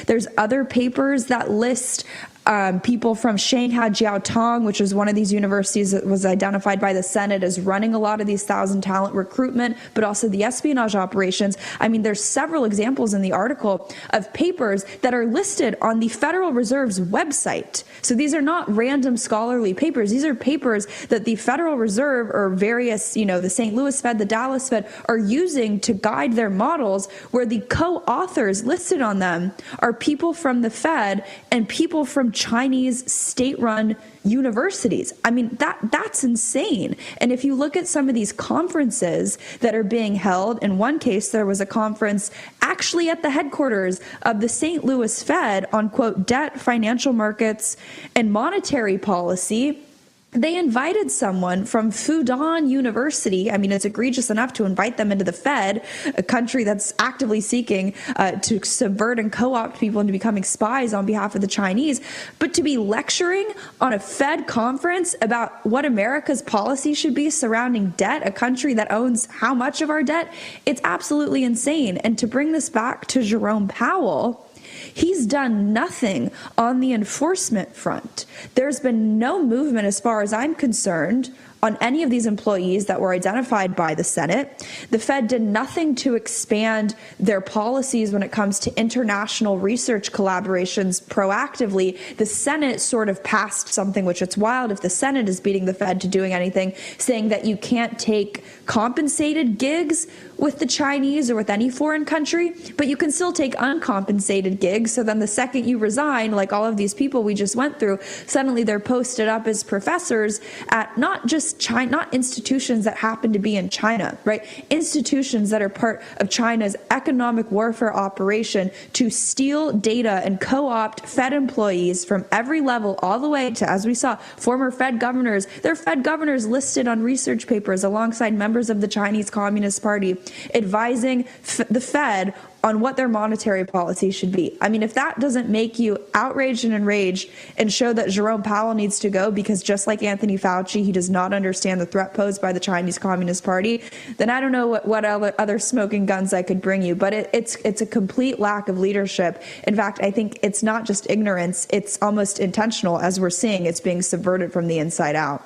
There's other papers that list people from Shanghai Jiaotong, which is one of these universities that was identified by the Senate as running a lot of these 1,000 talent recruitment, but also the espionage operations. I mean, there's several examples in the article of papers that are listed on the Federal Reserve's website. So these are not random scholarly papers. These are papers that the Federal Reserve or various, the St. Louis Fed, the Dallas Fed are using to guide their models, where the co-authors listed on them are people from the Fed and people from Chinese state-run universities. I mean, that's insane. And if you look at some of these conferences that are being held, in one case, there was a conference actually at the headquarters of the St. Louis Fed on, quote, debt, financial markets, and monetary policy. They invited someone from Fudan University. I mean, it's egregious enough to invite them into the Fed, a country that's actively seeking to subvert and co-opt people into becoming spies on behalf of the Chinese. But to be lecturing on a Fed conference about what America's policy should be surrounding debt, a country that owns how much of our debt, it's absolutely insane. And to bring this back to Jerome Powell, he's done nothing on the enforcement front. There's been no movement, as far as I'm concerned, on any of these employees that were identified by the Senate. The Fed did nothing to expand their policies when it comes to international research collaborations proactively. The Senate sort of passed something, which it's wild if the Senate is beating the Fed to doing anything, saying that you can't take compensated gigs with the Chinese or with any foreign country, but you can still take uncompensated gigs. So then the second you resign, like all of these people we just went through, suddenly they're posted up as professors at not just China, not institutions that happen to be in China, right? Institutions that are part of China's economic warfare operation to steal data and co-opt Fed employees from every level, all the way to, as we saw, former Fed governors. There are Fed governors listed on research papers alongside members of the Chinese Communist Party, advising the Fed on what their monetary policy should be. I mean, if that doesn't make you outraged and enraged and show that Jerome Powell needs to go because, just like Anthony Fauci, he does not understand the threat posed by the Chinese Communist Party, then I don't know what other smoking guns I could bring you. But it's a complete lack of leadership. In fact, I think it's not just ignorance, it's almost intentional. As we're seeing, it's being subverted from the inside out.